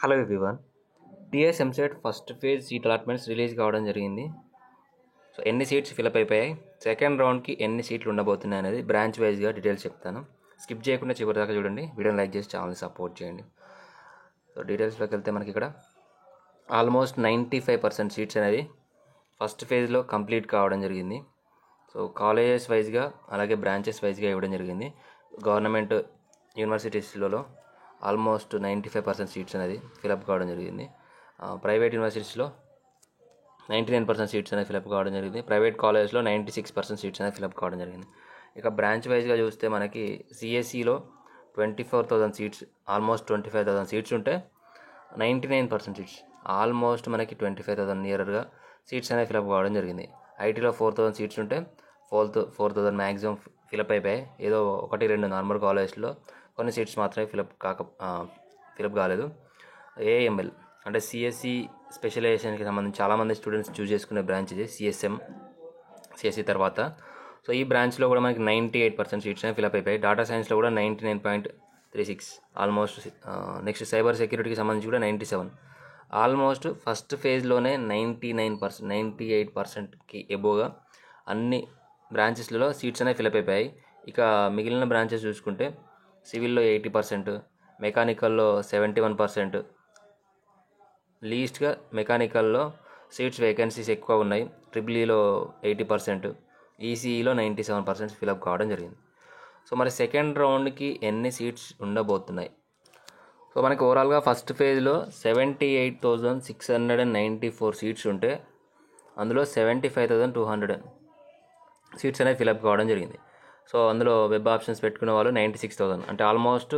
Hello everyone. TS EAMCET first phase seat allotments release కావడం జరిగింది. So ఎన్ని సీట్స్ ఫిలప్ అయిపోయాయి, సెకండ్ రౌండ్కి ఎన్ని సీట్లు ఉండబోతున్నాయి అనేది బ్రాంచ్ వైజ్గా డీటెయిల్స్ చెప్తాను. స్కిప్ చేయకుండా చివరి దాకా చూడండి. వీడియోని లైక్ చేసి ఛానల్ని సపోర్ట్ చేయండి. సో డీటెయిల్స్లోకి వెళ్తే మనకి ఇక్కడ ఆల్మోస్ట్ 95% సీట్స్ అనేది ఫస్ట్ ఫేజ్లో కంప్లీట్ కావడం జరిగింది. సో కాలేజెస్ వైజ్గా అలాగే బ్రాంచెస్ వైజ్గా ఇవ్వడం జరిగింది. గవర్నమెంట్ యూనివర్సిటీస్లలో ఆల్మోస్ట్ 95% సీట్స్ అనేది ఫిలప్ కావడం జరిగింది. ప్రైవేట్ యూనివర్సిటీస్లో 99% సీట్స్ అనేది ఫిలప్ కావడం జరిగింది. ప్రైవేట్ కాలేజ్లో 96% సీట్స్ అనేది ఫిలప్ కావడం జరిగింది. ఇక బ్రాంచ్ వైజ్గా చూస్తే మనకి సిఎస్సిలో 24,000 సీట్స్, ఆల్మోస్ట్ 25,000 సీట్స్ ఉంటే 99% సీట్స్, ఆల్మోస్ట్ మనకి 25,000 నియర్గా సీట్స్ అనేది ఫిలప్ కావడం జరిగింది. ఐటీలో 4,000 సీట్స్ ఉంటే 4,000 మ్యాక్సిమం ఫిలప్ అయిపోయాయి. ఏదో 1-2 నార్మల్ కాలేజ్లో కొన్ని సీట్స్ మాత్రమే ఫిలప్ కాలేదు. ఏఎంఎల్ అంటే సిఎస్సి స్పెషలైజేషన్కి సంబంధించి చాలామంది స్టూడెంట్స్ చూస్ చేసుకునే బ్రాంచ్ ఇది సిఎస్సి తర్వాత. సో ఈ బ్రాంచ్లో కూడా మనకి 98% సీట్స్ అనేవి ఫిలప్ అయిపోయాయి. డేటా సైన్స్లో కూడా 99.36 ఆల్మోస్ట్. నెక్స్ట్ సైబర్ సెక్యూరిటీకి సంబంధించి కూడా 97. ఆల్మోస్ట్ ఫస్ట్ ఫేజ్లోనే 99%, 98%కి ఎబోగా అన్ని బ్రాంచెస్లలో సీట్స్ అనేవి ఫిలప్ అయిపోయాయి. ఇక మిగిలిన బ్రాంచెస్ చూసుకుంటే సివిల్లో 80%, మెకానికల్లో 71%, లీస్ట్గా మెకానికల్లో సీట్స్ వేకెన్సీస్ ఎక్కువ ఉన్నాయి. ట్రిపుల్ఈలో 80%, ఈసీఈలో 97% ఫిలప్ కావడం జరిగింది. సో మరి సెకండ్ రౌండ్కి ఎన్ని సీట్స్ ఉండబోతున్నాయి? సో మనకి ఓవరాల్గా ఫస్ట్ ఫేజ్లో 78,694 సీట్స్ ఉంటే అందులో 75,200 సీట్స్ అనేవి ఫిలప్ కావడం జరిగింది. సో అందులో వెబ్ ఆప్షన్స్ పెట్టుకున్న వాళ్ళు 96,000, అంటే ఆల్మోస్ట్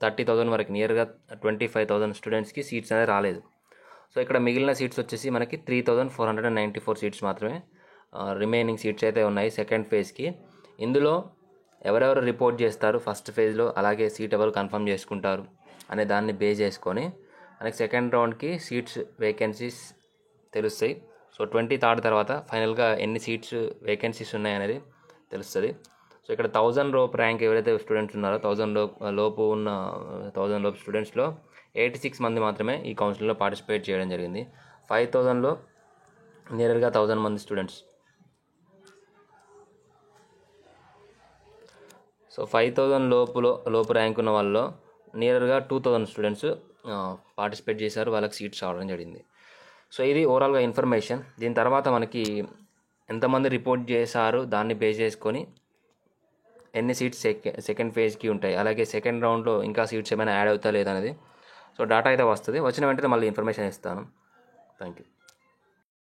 30,000 వరకు, నియర్గా 25,000 స్టూడెంట్స్కి సీట్స్ అనేది రాలేదు. సో ఇక్కడ మిగిలిన సీట్స్ వచ్చేసి మనకి 3,494 సీట్స్ మాత్రమే రిమైనింగ్ సీట్స్ అయితే ఉన్నాయి సెకండ్ ఫేజ్కి. ఇందులో ఎవరెవరు రిపోర్ట్ చేస్తారు ఫస్ట్ ఫేజ్లో, అలాగే సీట్ ఎవరు కన్ఫర్మ్ చేసుకుంటారు అనే దాన్ని బేస్ చేసుకొని మనకి సెకండ్ రౌండ్కి సీట్స్ వేకెన్సీస్ తెలుస్తాయి. సో 23rd తర్వాత ఫైనల్గా ఎన్ని సీట్స్ వేకెన్సీస్ ఉన్నాయనేది తెలుస్తుంది. సో ఇక్కడ 1000 లోపు ర్యాంక్ ఎవరైతే స్టూడెంట్స్ ఉన్నారో 1000 లోపు స్టూడెంట్స్లో 86 మంది మాత్రమే ఈ కౌన్సిలింగ్లో పార్టిసిపేట్ చేయడం జరిగింది. 5,000లో నియర్గా 1000 మంది స్టూడెంట్స్. సో 5,000 లోపు ర్యాంక్ ఉన్న వాళ్ళలో నియర్గా 2,000 స్టూడెంట్స్ పార్టిసిపేట్ చేశారు, వాళ్ళకి సీట్స్ రావడం జరిగింది. సో ఇది ఓవరాల్గా ఇన్ఫర్మేషన్. దీని తర్వాత మనకి ఎంతమంది రిపోర్ట్ చేశారు దాన్ని బేస్ చేసుకొని ఎన్ని సీట్స్ సెకండ్ ఫేజ్కి ఉంటాయి, అలాగే సెకండ్ రౌండ్లో ఇంకా సీట్స్ ఏమైనా యాడ్ అవుతా లేదనేది సో డేటా అయితే వస్తుంది. వచ్చిన వెంటనే మళ్ళీ ఇన్ఫర్మేషన్ ఇస్తాను. Thank you.